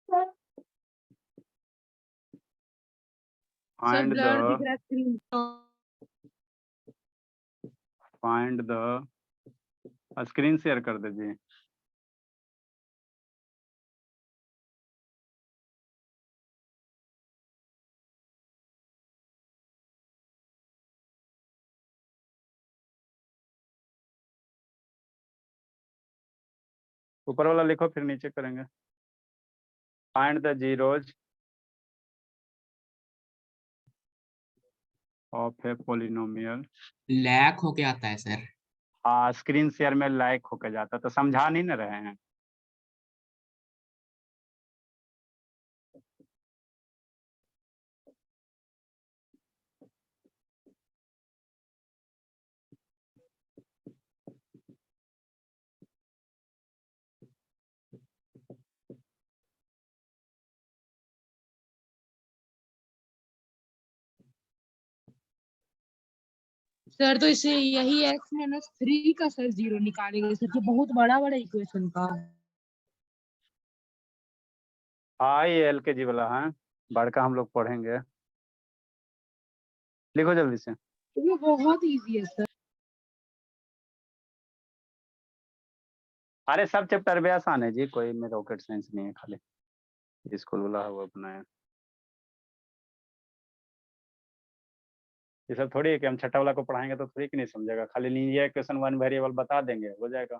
सर फाइंड ब्लर दिख द रहा है screen. Find the screen share कर दीजिए। ऊपर वाला लिखो फिर नीचे करेंगे। Find the zeros of a polynomial. Lag होके आता है सर। स्क्रीन शेयर में लाइक होकर जाता, तो समझा नहीं ना रहे हैं। सर तो इसे यही x-3 का सर जीरो निकालेंगे सर, जो बहुत बड़ा बड़ा इक्वेशन का। हाँ ये LKG वाला है, बड़का हम लोग पढ़ेंगे। लिखो जल्दी से। ये बहुत इजी है सर। अरे सब चैप्टर भी आसान है जी, कोई में रॉकेट साइंस नहीं है, खाली स्कूल वाला है वो अपना है। ये सब थोड़ी है कि हम छठा वाला को पढ़ाएंगे तो थोड़ी कि नहीं समझेगा, खाली लीनियर इक्वेशन वन वेरिएबल बता देंगे हो जाएगा।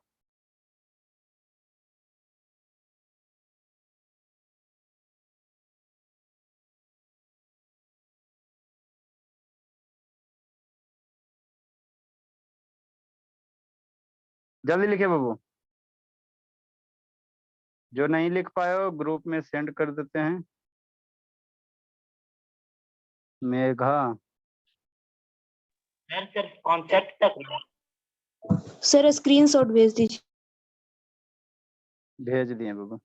जल्दी लिखिए बाबू, जो नहीं लिख पाए हो ग्रुप में सेंड कर देते हैं। मेघा सर कॉन्सेप्ट तक ना। सर स्क्रीनशॉट भेज दीजिए। भेज दिए बाबू।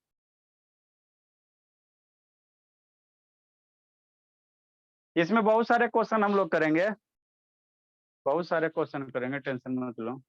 इसमें बहुत सारे क्वेश्चन हम लोग करेंगे, बहुत सारे क्वेश्चन करेंगे, टेंशन मत लो।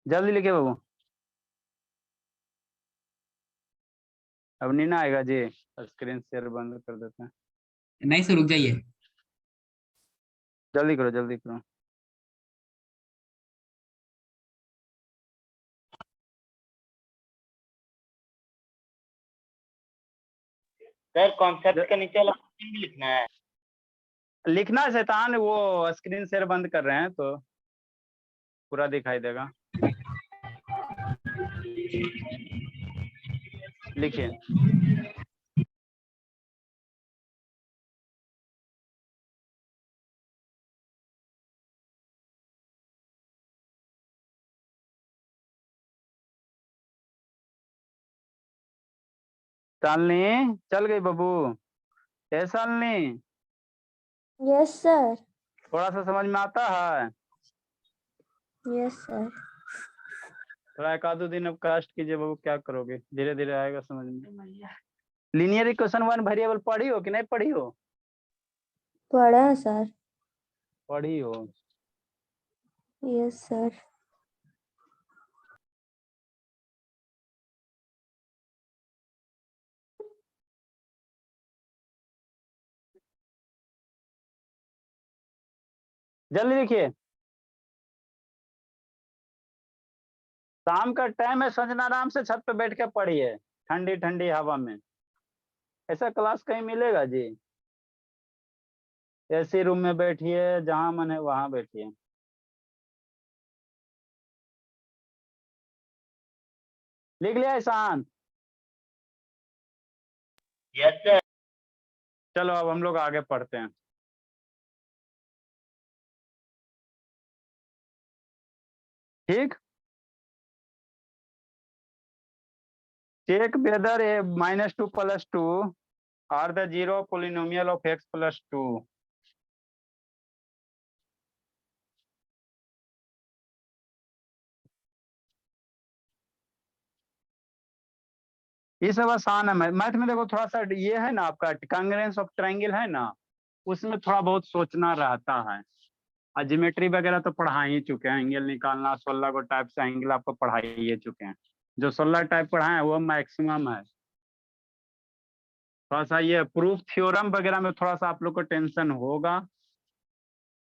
जल्दी लिखिए बाबू, अब नहीं ना आएगा जी, स्क्रीन शेयर बंद कर देते हैं। नहीं सर रुक जाइए। जल्दी करो जल्दी करो। सर कॉन्सेप्ट के नीचे वाला क्वेश्चन भी लिखना है। लिखना है शैतान, वो स्क्रीन शेयर बंद कर रहे हैं तो पूरा दिखाई देगा। लिखिए। शालिनी चल गई बाबू, ए शालिनी यस सर। थोड़ा सा समझ में आता है? Yes sir. थोड़ा एक आधो दिन अब कास्ट कीजिए बाबू, क्या करोगे, धीरे धीरे आएगा समझ में। लीनियर इक्वेशन वन वेरिएबल पढ़ी हो कि नहीं पढ़ी हो? पढ़ा है सर। पढ़ी हो। Yes sir. जल्दी लिखिए। शाम का टाइम है, संजना आराम से छत पे बैठ के पढ़िए ठंडी ठंडी हवा में। ऐसा क्लास कहीं मिलेगा जी? एसी रूम में बैठिए, जहां मन है वहां बैठिए। लिख लिया ईशान? Yes sir. चलो अब हम लोग आगे पढ़ते हैं। ठीक, check whether a -2 + 2 are the zero polynomial of x + 2। ये सब आसान है। मैथ में देखो थोड़ा सा ये है ना, आपका कांग्रेंस ऑफ ट्रायंगल है ना, उसमें थोड़ा बहुत सोचना रहता है। और ज्योमेट्री वगैरह तो पढ़ा ही चुके हैं, एंगल निकालना 16 को टाइप से एंगल आपको पढ़ा ही चुके हैं। जो 16 टाइप पढ़ाए वो मैक्सिमम है। थोड़ा सा ये प्रूफ थ्योरम वगैरह में थोड़ा सा आप लोग को टेंशन होगा,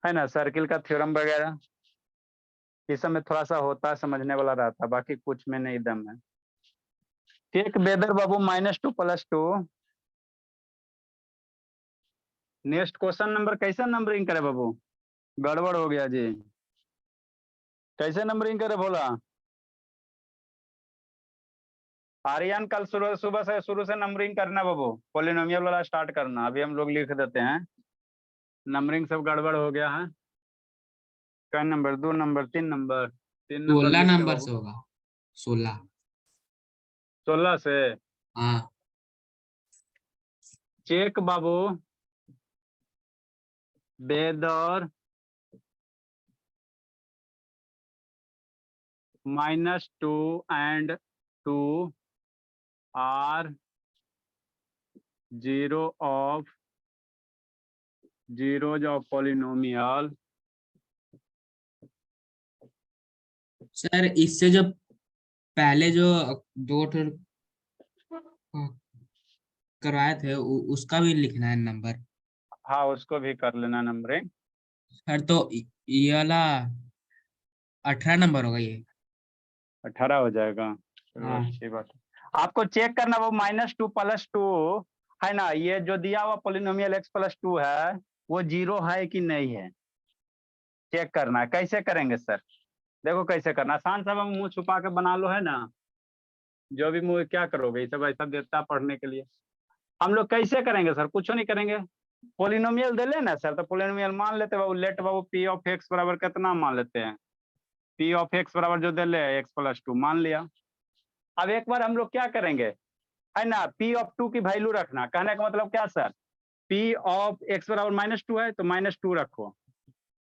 है ना, सर्किल का थ्योरम वगैरह इस सब में थोड़ा सा होता है, समझने वाला रहता है, बाकी कुछ में नहीं दम है। टेक वेदर बाबू -2 + 2। नेक्स्ट क्वेश्चन नंबर कैसा नंबरिंग करे बाबू? गड़बड़ हो गया जी, कैसे नंबरिंग करे बोला? आर्यन कल सुबह से शुरू से नंबरिंग करना बाबू, पॉलिनोमियल वाला स्टार्ट करना। अभी हम लोग लिख देते हैं, नंबरिंग सब गड़बड़ हो गया है। क्या नंबर? 2 number, 3 number? 3 नंबर 16 लिखते नंबर बाबू। से होगा। 16। 16 से हाँ। चेक बाबू whether -2 and 2 are zeros of polynomial। Sir इससे जो पहले जो दो करवाए थे उसका भी लिखना है नंबर। हाँ उसको भी कर लेना नंबरिंग। सर तो ये वाला 18 नंबर होगा ये। 18 हो जाएगा, चलो हाँ। अच्छी बात है। आपको चेक करना वो -2 + 2 है ना, ये जो दिया हुआ पोलिनोमियल x + 2 है वो 0 है कि नहीं है, चेक करना है। कैसे करेंगे सर? देखो कैसे करना, आसान सा मुंह छुपा के बना लो, है ना। जो भी मुंह क्या करोगे, ये सब ऐसा देता है पढ़ने के लिए। हम लोग कैसे करेंगे सर? कुछ नहीं करेंगे, पोलिनोमियल दे लेना सर, तो पोलिनोमियल मान लेते बाबू। लेट बाबू p ऑफ x बराबर कितना मान लेते हैं? p ऑफ x बराबर जो दे ले x + 2 मान लिया। अब एक बार हम लोग क्या करेंगे, है ना, p ऑफ 2 की वैल्यू रखना। कहने का मतलब क्या सर, p ऑफ x बराबर -2 है तो -2 रखो,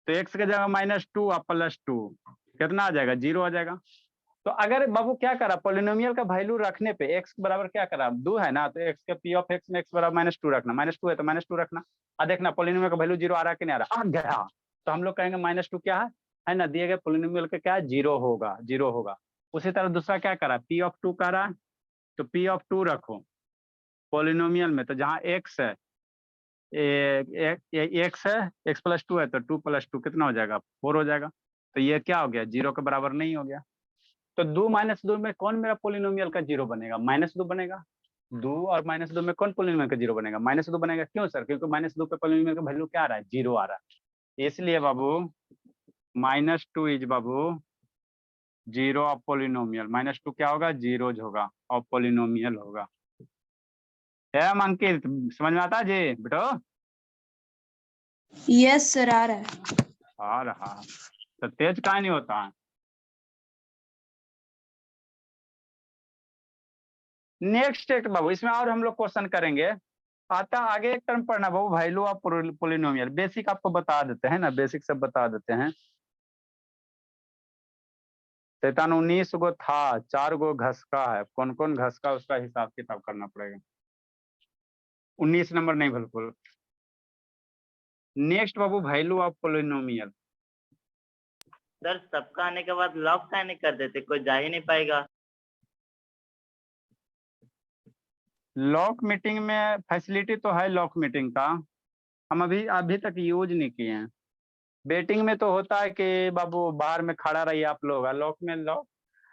तो x की जगह -2 और +2 कितना आ जाएगा? 0 आ जाएगा। तो अगर बाबू क्या करा, पोलिनोमियल का वैल्यू रखने पे x बराबर क्या करा, 2 है ना, तो x के p ऑफ x में x बराबर -2 रखना। -2 है तो -2 रखना। अब देखना पोलिनोमियल का वैल्यू 0 आ रहा है कि नहीं आ रहा? आ गया, तो हम लोग कहेंगे -2 क्या है ना, दिए गए पोलिनोमियल का क्या है, 0 होगा, 0 होगा। उसी तरह दूसरा क्या करा, p ऑफ 2 कह रहा है तो p ऑफ 2 रखो पोलिनोमियल में, तो जहाँ x है x है, x + 2 है तो 2 + 2 कितना हो जाएगा? 4 हो जाएगा। तो ये क्या हो गया, 0 के बराबर नहीं हो गया। तो 2 - 2 में कौन मेरा पोलिनोमियल का 0 बनेगा? -2 बनेगा। 2 और -2 में कौन पोलिनोमियल का 0 बनेगा? -2 बनेगा। क्यों सर? क्योंकि -2 पे पोलिनोमियल का वैल्यू क्या आ रहा है, 0 आ रहा है। इसलिए बाबू -2 इज बाबू 0 ऑफ पोलिनोमियल। -2 क्या होगा? 0 होगा, ऑफ पोलिनोमियल होगा। है अंकित, समझ में आता है जी बेटो? यस सर, आ रहा है। आ रहा है तो तेज काहे नहीं होता है? नेक्स्ट एक बाबू, इसमें और हम लोग क्वेश्चन करेंगे। आता आगे एक टर्म पढ़ना बाबू, वैल्यू ऑफ पोलिनोमियल। बेसिक आपको बता देते हैं ना, बेसिक सब बता देते हैं। 19 गो था, 4 गो घसका है, कौन कौन घसका उसका हिसाब किताब करना पड़ेगा। 19 नंबर नहीं बिल्कुल। Next Babu value of polynomial. Sir सबका आने के बाद लॉक का नहीं कर देते, कोई जा ही नहीं पाएगा। लॉक मीटिंग में फैसिलिटी तो है, लॉक मीटिंग का हम अभी तक यूज नहीं किए हैं। बेटिंग में तो होता है कि बाबू बाहर में खड़ा रहिए आप लोग, लॉक में लॉक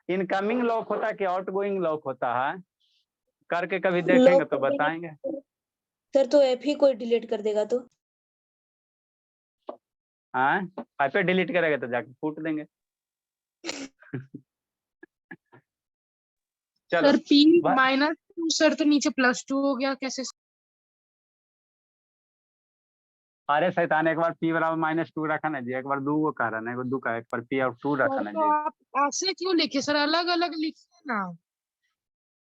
इनकमिंग लॉक होता है कि आउटगोइंग लॉक होता है? करके कभी देखेंगे तो बताएंगे। सर तो एफ ही कोई डिलीट कर देगा तो? हाँ, पे डिलीट करेगा तो जाके फूट देंगे। चलो सर P ब- -2 सर तो नीचे +2 हो गया कैसे? अरे शैतान, एक बार P बराबर -2 रखा ना जी, एक बार 2 को कह रहा ना, एक बार 2 का, एक बार P और 2 रखा सर ना तो जी। आप ऐसे क्यों लिखे सर, अलग अलग लिखिए ना।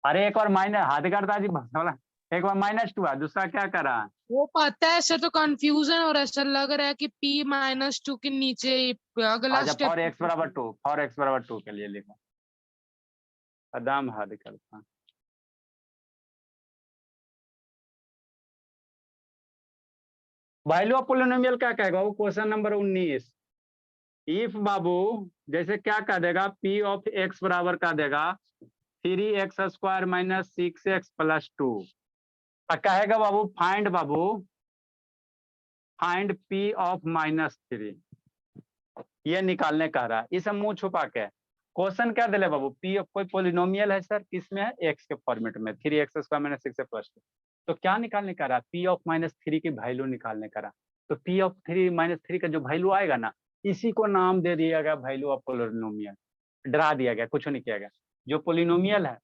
अरे एक बार माइनस हाथ करता जी बोला, एक बार -2 है, दूसरा क्या करा? वो पता है सर, तो कंफ्यूजन हो रहा है सर, लग रहा है कि P -2 के नीचे अगला अच्छा, स्टेप। फॉर x बराबर 2, फॉर x बराबर 2 के लिए लिखो। कदम हाथ करता। वैल्यू ऑफ पोलिनोमियल क्या कहेगा वो? Question number 19। इफ बाबू जैसे क्या कह देगा, P ऑफ x बराबर का देगा 3x² - 6x + 2। कहेगा बाबू फाइंड P ऑफ -3, ये निकालने कह रहा है। इसे मुंह छुपा के क्वेश्चन क्या दिले बाबू? P ऑफ कोई पोलिनोमियल है सर, किसमें है? x के फॉर्मेट में, 3x² - 6x + 2। तो क्या निकालने का रहा? P ऑफ -3 की वैल्यू निकालने का रहा। तो P ऑफ 3 का जो वैल्यू आएगा ना, इसी को नाम दे दिया गया वैल्यू ऑफ पोलिनोमियल। डरा दिया गया, कुछ नहीं किया गया। जो पोलिनोमियल है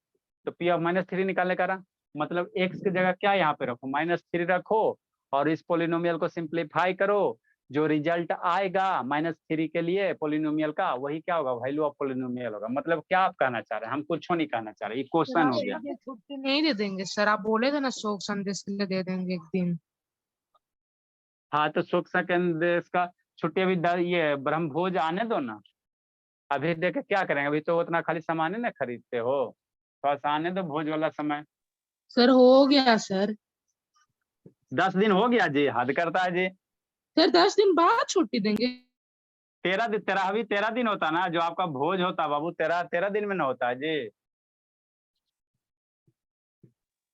तो P ऑफ -3 निकालने का रहा, मतलब x की जगह क्या यहाँ पे रखो? -3 रखो, और इस पोलिनोमियल को सिंप्लीफाई करो। जो रिजल्ट आएगा -3 के लिए पोलिनोमियल का, वही क्या होगा? वैल्यू ऑफ पोलिनोमियल होगा। मतलब क्या आप कहना चाह रहे हैं? हम कुछ नहीं कहना चाह रहे, ये सर क्वेश्चन आप हो गया। मुझे छुट्टी नहीं दे देंगे सर, आप बोले थे ना शोक संदेश के लिए दे देंगे एक दिन। हाँ तो सुख संदेश का छुट्टी अभी ये ब्रह्म भोज आने दो ना, अभी देखे क्या करेंगे? अभी तो उतना खाली सामान ही ना खरीदते हो, थोड़ा सा आने दो भोज वाला समय। सर हो गया सर। 10 दिन हो गया जी, हद करता है जी। सर 10 दिन बाद छुट्टी देंगे? 13 दिन होता ना जो आपका भोज होता बाबू, 13 दिन में ना होता है जी।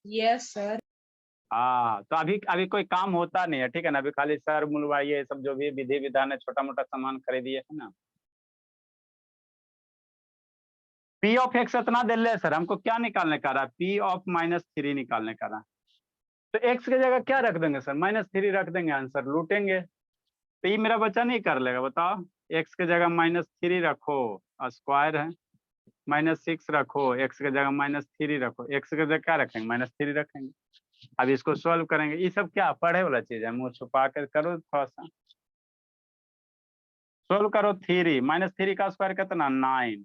Yes sir. हाँ तो अभी कोई काम होता नहीं है, ठीक है ना? अभी खाली सर मुलवाइए, ये सब जो भी विधि विधान है, छोटा मोटा सामान खरीदिए, है ना। P ऑफ x इतना दे ले सर, हमको क्या निकालने का रहा? P ऑफ -3 निकालने का रहा। तो x की जगह क्या रख देंगे सर? -3 रख देंगे, आंसर लूटेंगे। तो ये मेरा बच्चा नहीं कर लेगा, बताओ। x की जगह -3 रखो, स्क्वायर है, -6 रखो, x की जगह -3 रखो, x की जगह क्या रखेंगे? -3 रखेंगे। अब इसको सॉल्व करेंगे। ये सब क्या पढ़े वाला चीज है? मुंह छुपा कर करो थोड़ा सा। सोल्व करो। 3 -3 का स्क्वायर कितना? 9,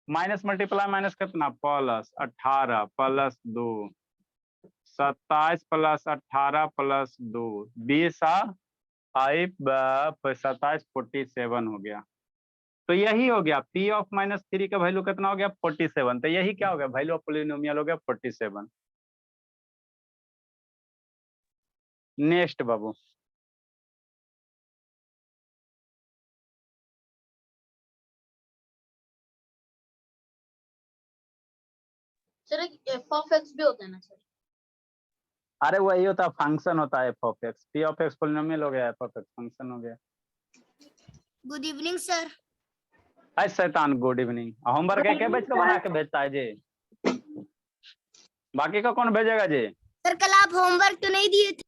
माइनस मल्टीप्लाई माइनस कितना? प्लस 18 + 2, 27 + 18 + 2, 20 27 47 हो गया। तो यही हो गया P ऑफ -3 का वैल्यू कितना हो गया? 47। तो यही क्या हो गया? वैल्यू ऑफ पोलिनोमियल हो गया 47। नेक्स्ट बाबू। सर f(x) भी होता है ना सर? अरे वही होता, फंक्शन होता है f of x। P of x polynomial हो गया, f ऑफ x फंक्शन हो गया। Good evening sir. हाय शैतान, गुड इवनिंग। होमवर्क एक बैच का बना के भेजता है जी, बाकी का कौन भेजेगा जी? सर कल आप होमवर्क तो नहीं दिए थे?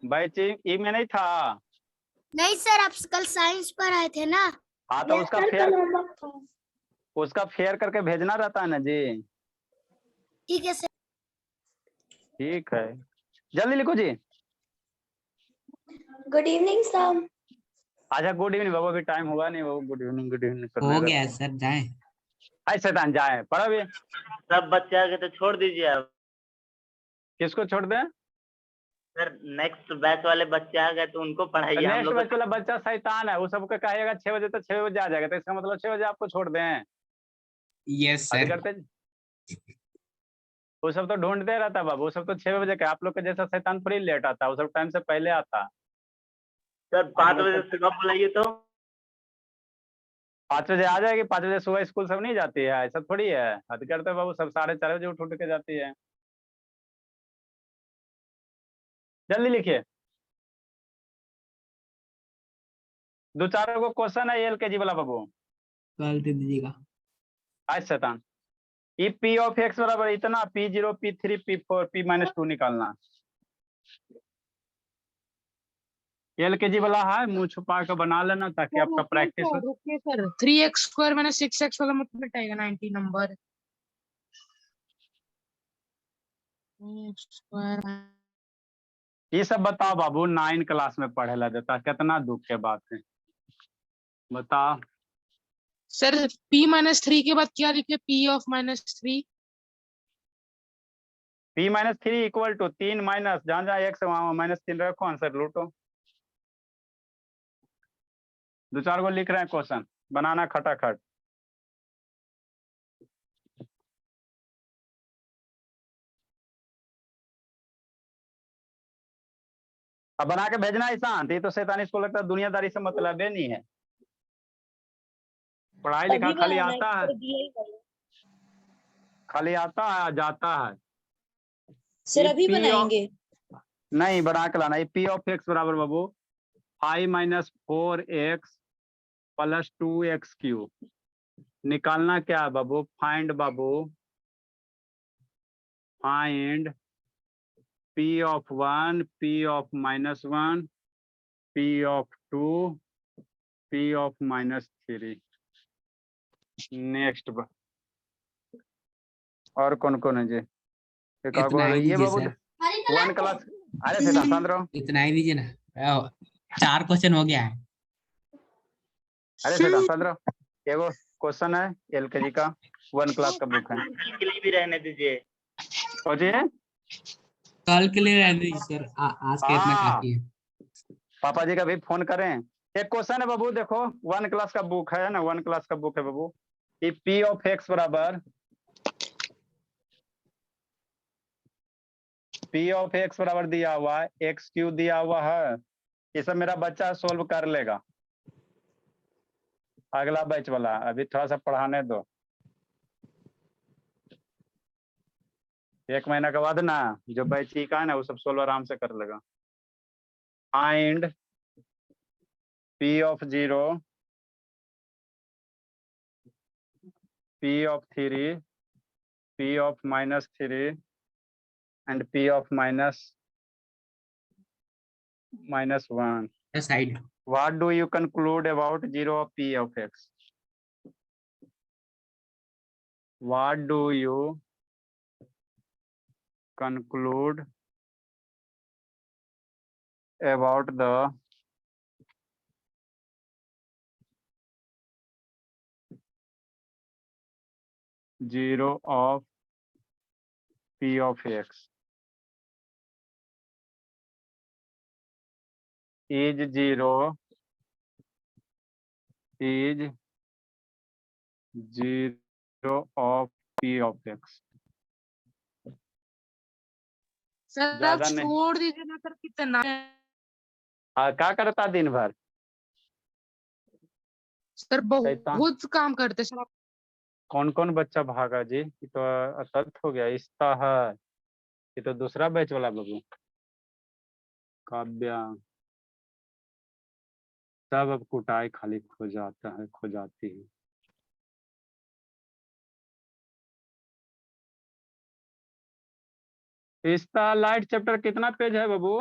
बैच ई में नहीं था। नहीं सर, आप कल साइंस पर आए थे ना। हाँ तो उसका फेयर करके भेजना रहता है ना जी। ठीक है सर। ठीक है, जल्दी लिखो जी। Good evening sir. अच्छा गुड इवनिंग बाबू, अभी टाइम हुआ नहीं बाबू। गुड इवनिंग करने हो का। गया सर, जाए। हाय शैतान, जाए पढ़ो भी। सब बच्चे आ गए तो छोड़ दीजिए आप। किसको छोड़ दें? सर नेक्स्ट बैच वाले बच्चे आ गए तो उनको पढ़ाइए। हम नेक्स्ट लोग बैच वाला बच्चा शैतान है, वो सबको कहेगा 6 बजे तो 6 बजे आ जाएगा, तो इसका मतलब 6 बजे आपको छोड़ दें? यस हद सर। करते जी। वो सब तो ढूंढते रहता है बाबू, वो सब तो 6 बजे का। आप लोग का जैसा शैतान थोड़ी लेट आता है, वो सब टाइम से पहले आता है। सर 5 बजे से कब बुलाइए तो? 5 बजे आ जाएगी। 5 बजे सुबह स्कूल सब नहीं जाती है, ऐसा थोड़ी है। हद करते बाबू, सब 4:30 बजे उठ के जाती है। जल्दी लिखिए। 2-4 को क्वेश्चन है LKG वाला बाबू। कल दे दीजिएगा। आज शैतान ये पी ऑफ एक्स बराबर इतना P0 P3 P4 P-2 निकालना। LKG वाला है, मुंह छुपा के बना लेना ताकि आपका प्रैक्टिस हो। रुकिए सर 3x² माइनस 6x वाला मत मिटाइएगा 90 नंबर। 3x²। ये सब बताओ बाबू, 9 क्लास में पढ़े ला देता, कितना दुख के बात है बताओ। सर P-3 के बाद क्या लिखे? P of -3। P-3 equal to 3 minus जहाँ जहाँ x है वहां -3 रखो, आंसर लूटो। 2-4 गो लिख रहे हैं क्वेश्चन, बनाना खटाखट। अब बना के भेजना है शांत, ये तो शैतानी इसको लगता है दुनियादारी से मतलब ही नहीं है। पढ़ाई लिखा खाली आता है, खाली आता है जाता है। सर ये अभी P बनाएंगे? नहीं बना के लाना। ये P ऑफ x बराबर बाबू 5 - 4x + 2x³ निकालना क्या है बाबू? फाइंड बाबू, find P of 1, P of -1, P of 2, P of -3। Next और कौन कौन है जी? एक इतना ही ये दीजिए बाबू सर, 1 क्लास। अरे शैतान शांत रहो। इतना ही दीजिए ना। 4 क्वेश्चन हो गया है। अरे शैतान शांत रहो। एगो क्वेश्चन है LKG का, 1 क्लास का बुक है। के लिए भी रहने दीजिए। और जी कल के लिए रहने दीजिए सर, आज के इतना हाँ, काफी है। पापा जी का भी फोन करें। एक क्वेश्चन है बाबू, देखो 1 क्लास का बुक है ना, 1 क्लास का बुक है बाबू। ये P ऑफ x बराबर दिया हुआ है, x³ दिया हुआ है। ये सब मेरा बच्चा सोल्व कर लेगा, अगला बैच वाला। अभी थोड़ा सा पढ़ाने दो, 1 महीना के बाद ना जो बैच का है ना वो सब सोल्व आराम से कर लेगा। Find P of 0, P of 3, P of -3 and P of -1. Side What do you conclude about 0 of P of x? What do you conclude about the zero of P of x? Is 0 of P of x? Sir आप ज्यादा नहीं। छोड़ दीजिए ना सर, कितना हाँ, क्या करता दिन भर? सर शैतान। बहुत काम करते सर आप। कौन कौन बच्चा भागा जी? ये तो असत हो गया। इसता है, ये तो दूसरा बैच वाला बाबू। काव्या सब अब कुटाई खाली खो जाता है, खो जाती है। इसका लाइट चैप्टर कितना पेज है बाबू?